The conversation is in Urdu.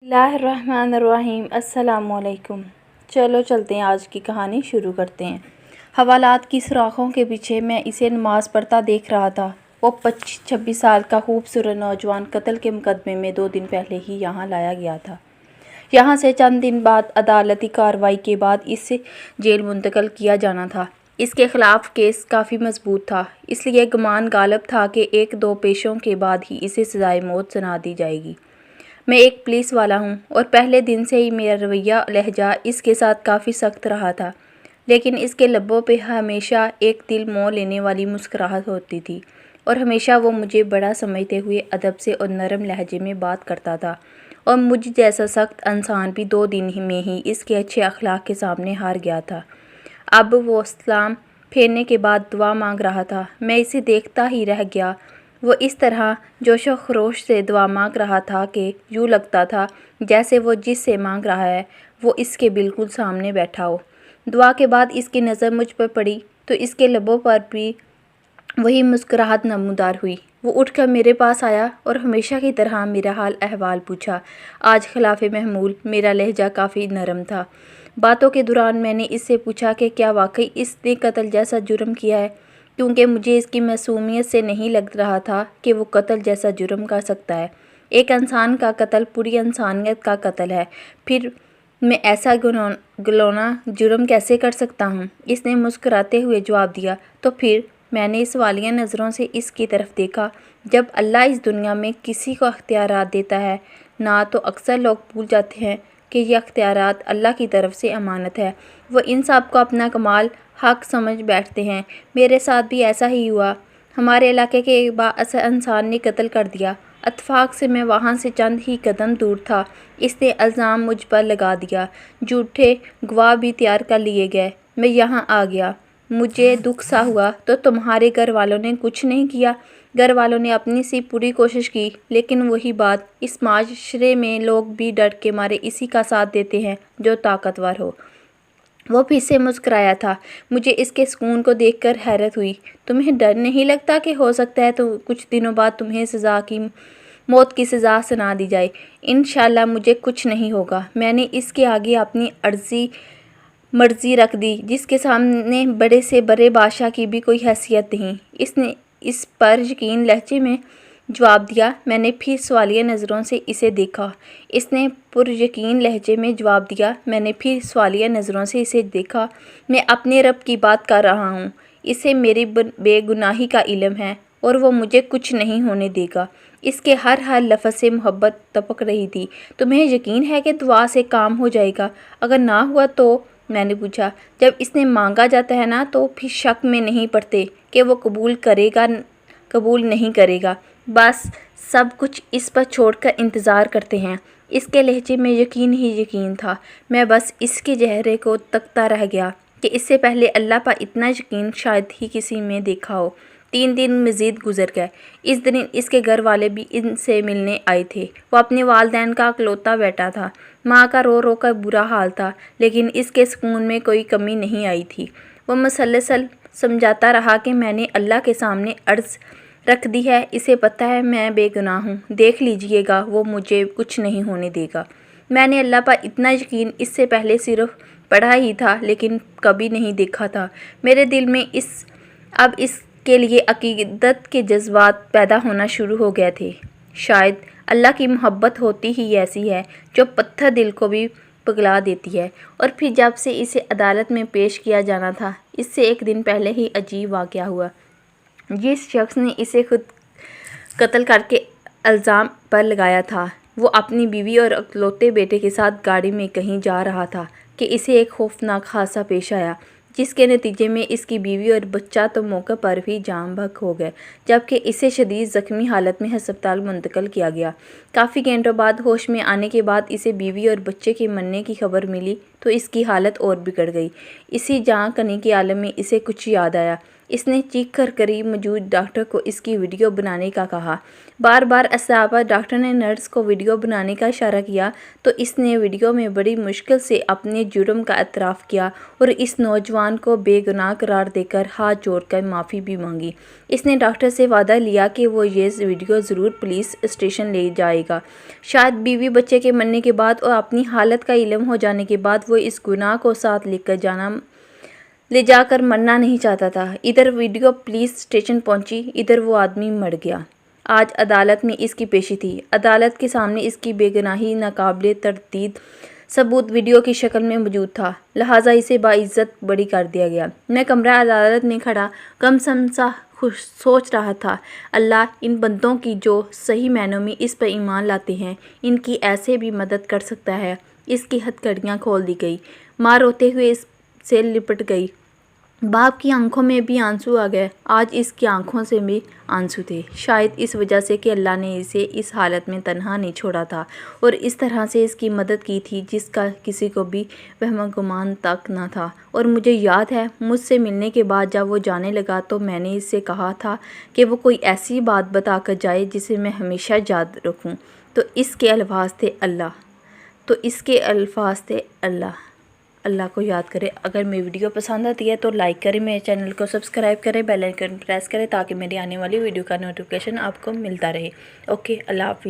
اللہ الرحمن الرحیم۔ السلام علیکم۔ چلو چلتے ہیں، آج کی کہانی شروع کرتے ہیں۔ حوالات کی سوراخوں کے پیچھے میں اسے نماز پڑھتا دیکھ رہا تھا۔ وہ 25-26 سال کا خوبصورت نوجوان قتل کے مقدمے میں 2 دن پہلے ہی یہاں لایا گیا تھا۔ یہاں سے چند دن بعد عدالتی کارروائی کے بعد اسے جیل منتقل کیا جانا تھا۔ اس کے خلاف کیس کافی مضبوط تھا، اس لیے گمان غالب تھا کہ 1-2 پیشوں کے بعد ہی اسے سزائے موت سنا دی جائے گی۔ میں ایک پولیس والا ہوں اور پہلے دن سے ہی میرا رویہ لہجہ اس کے ساتھ کافی سخت رہا تھا، لیکن اس کے لبوں پہ ہمیشہ ایک دل موہ لینے والی مسکراہٹ ہوتی تھی اور ہمیشہ وہ مجھے بڑا سمجھتے ہوئے ادب سے اور نرم لہجے میں بات کرتا تھا، اور مجھ جیسا سخت انسان بھی 2 دن میں ہی اس کے اچھے اخلاق کے سامنے ہار گیا تھا۔ اب وہ سلام پھیرنے کے بعد دعا مانگ رہا تھا۔ میں اسے دیکھتا ہی رہ گیا۔ وہ اس طرح جوش و خروش سے دعا مانگ رہا تھا کہ یوں لگتا تھا جیسے وہ جس سے مانگ رہا ہے وہ اس کے بالکل سامنے بیٹھا ہو۔ دعا کے بعد اس کی نظر مجھ پر پڑی تو اس کے لبوں پر بھی وہی مسکراہٹ نمودار ہوئی۔ وہ اٹھ کر میرے پاس آیا اور ہمیشہ کی طرح میرا حال احوال پوچھا۔ آج خلاف معمول میرا لہجہ کافی نرم تھا۔ باتوں کے دوران میں نے اس سے پوچھا کہ کیا واقعی اس نے قتل جیسا جرم کیا ہے، کیونکہ مجھے اس کی معصومیت سے نہیں لگ رہا تھا کہ وہ قتل جیسا جرم کر سکتا ہے۔ ایک انسان کا قتل پوری انسانیت کا قتل ہے، پھر میں ایسا گھناؤنا جرم کیسے کر سکتا ہوں؟ اس نے مسکراتے ہوئے جواب دیا۔ تو پھر؟ میں نے سوالیہ نظروں سے اس کی طرف دیکھا۔ جب اللہ اس دنیا میں کسی کو اختیارات دیتا ہے نا، تو اکثر لوگ بھول جاتے ہیں کہ یہ اختیارات اللہ کی طرف سے امانت ہے۔ وہ ان سب کو اپنا کمال حق سمجھ بیٹھتے ہیں۔ میرے ساتھ بھی ایسا ہی ہوا۔ ہمارے علاقے کے ایک بااثر انسان نے قتل کر دیا۔ اتفاق سے میں وہاں سے چند ہی قدم دور تھا۔ اس نے الزام مجھ پر لگا دیا۔ جھوٹے گواہ بھی تیار کر لیے گئے۔ میں یہاں آ گیا۔ مجھے دکھ سا ہوا۔ تو تمہارے گھر والوں نے کچھ نہیں کیا؟ گھر والوں نے اپنی سی پوری کوشش کی، لیکن وہی بات، اس معاشرے میں لوگ بھی ڈر کے مارے اسی کا ساتھ دیتے ہیں جو طاقتور ہو۔ وہ پھر سے مسکرایا تھا۔ مجھے اس کے سکون کو دیکھ کر حیرت ہوئی۔ تمہیں ڈر نہیں لگتا کہ ہو سکتا ہے تو کچھ دنوں بعد تمہیں موت کی سزا سنا دی جائے؟ انشاءاللہ مجھے کچھ نہیں ہوگا۔ میں نے اس کے آگے اپنی عرضی مرضی رکھ دی، جس کے سامنے بڑے سے بڑے بادشاہ کی بھی کوئی حیثیت نہیں۔ اس نے اس پر یقین لہجے میں جواب دیا۔ میں نے پھر سوالیہ نظروں سے اسے دیکھا۔ اس نے پر یقین لہجے میں جواب دیا۔ میں نے پھر سوالیہ نظروں سے اسے دیکھا۔ میں اپنے رب کی بات کر رہا ہوں۔ اسے میری بے گناہی کا علم ہے اور وہ مجھے کچھ نہیں ہونے دے گا۔ اس کے ہر لفظ سے محبت ٹپک رہی تھی۔ تمہیں یقین ہے کہ دعا سے کام ہو جائے گا؟ اگر نہ ہوا تو؟ میں نے پوچھا۔ جب اس نے مانگا جاتا ہے نا، تو پھر شک میں نہیں پڑتے کہ وہ قبول کرے گا قبول نہیں کرے گا، بس سب کچھ اس پر چھوڑ کر انتظار کرتے ہیں۔ اس کے لہجے میں یقین ہی یقین تھا۔ میں بس اس کے چہرے کو تکتا رہ گیا کہ اس سے پہلے اللہ پر اتنا یقین شاید ہی کسی میں دیکھا ہو۔ 3 دن مزید گزر گئے۔ اس دن اس کے گھر والے بھی ان سے ملنے آئے تھے۔ وہ اپنے والدین کا اکلوتا بیٹا تھا۔ ماں کا رو رو کر برا حال تھا، لیکن اس کے سکون میں کوئی کمی نہیں آئی تھی۔ وہ مسلسل سمجھاتا رہا کہ میں نے اللہ کے سامنے عرض رکھ دی ہے، اسے پتہ ہے میں بے گناہ ہوں، دیکھ لیجئے گا وہ مجھے کچھ نہیں ہونے دے گا۔ میں نے اللہ پر اتنا یقین اس سے پہلے صرف پڑھا ہی تھا، لیکن کبھی نہیں دیکھا تھا۔ میرے دل میں اب اس کے لیے عقیدت کے جذبات پیدا ہونا شروع ہو گئے تھے۔ شاید اللہ کی محبت ہوتی ہی ایسی ہے جو پتھر دل کو بھی پگھلا دیتی ہے۔ اور پھر جب سے اسے عدالت میں پیش کیا جانا تھا، اس سے 1 دن پہلے ہی عجیب واقعہ ہوا۔ جس شخص نے اسے خود قتل کر کے الزام پر لگایا تھا، وہ اپنی بیوی اور اکلوتے بیٹے کے ساتھ گاڑی میں کہیں جا رہا تھا کہ اسے ایک خوفناک حادثہ پیش آیا، جس کے نتیجے میں اس کی بیوی اور بچہ تو موقع پر ہی جاں بحق ہو گئے، جبکہ اسے شدید زخمی حالت میں ہسپتال منتقل کیا گیا۔ کافی گھنٹوں بعد ہوش میں آنے کے بعد اسے بیوی اور بچے کے مرنے کی خبر ملی تو اس کی حالت اور بگڑ گئی۔ اسی جاں کنی کے عالم میں اسے کچھ یاد آیا۔ اس نے چیخ کر قریب موجود ڈاکٹر کو اس کی ویڈیو بنانے کا کہا۔ بار بار اسباب ڈاکٹر نے نرس کو ویڈیو بنانے کا اشارہ کیا تو اس نے ویڈیو میں بڑی مشکل سے اپنے جرم کا اعتراف کیا اور اس نوجوان کو بے گناہ قرار دے کر ہاتھ جوڑ کر معافی بھی مانگی۔ اس نے ڈاکٹر سے وعدہ لیا کہ وہ یہ ویڈیو ضرور پولیس اسٹیشن لے جائے گا۔ شاید بیوی بچے کے مرنے کے بعد اور اپنی حالت کا علم ہو جانے کے بعد وہ اس گناہ کو ساتھ لے جا کر مرنا نہیں چاہتا تھا۔ ادھر ویڈیو پولیس اسٹیشن پہنچی، ادھر وہ آدمی مر گیا۔ آج عدالت میں اس کی پیشی تھی۔ عدالت کے سامنے اس کی بے گناہی ناقابل تردید ثبوت ویڈیو کی شکل میں موجود تھا، لہٰذا اسے باعزت بری کر دیا گیا۔ میں کمرہ عدالت میں کھڑا کم سم سا سوچ رہا تھا، اللہ ان بندوں کی جو صحیح معنوں میں اس پر ایمان لاتے ہیں، ان کی ایسے بھی مدد کر سکتا ہے۔ اس کی ہتھکڑیاں کھول دی گئی، ماں روتے ہوئے اس سے لپٹ گئی۔ باپ کی آنکھوں میں بھی آنسو آ گئے، آج اس کی آنکھوں سے بھی آنسو تھے، شاید اس وجہ سے کہ اللہ نے اسے اس حالت میں تنہا نہیں چھوڑا تھا اور اس طرح سے اس کی مدد کی تھی جس کا کسی کو بھی وہم گمان تک نہ تھا۔ اور مجھے یاد ہے مجھ سے ملنے کے بعد جب وہ جانے لگا تو میں نے اس سے کہا تھا کہ وہ کوئی ایسی بات بتا کر جائے جسے میں ہمیشہ یاد رکھوں، تو اس کے الفاظ تھے اللہ اللہ کو یاد کرے۔ اگر میری ویڈیو پسند آتی ہے تو لائک کریں، میرے چینل کو سبسکرائب کریں، بیل آئیکن پریس کریں تاکہ میری آنے والی ویڈیو کا نوٹیفیکیشن آپ کو ملتا رہے۔ اوکے، اللہ حافظ۔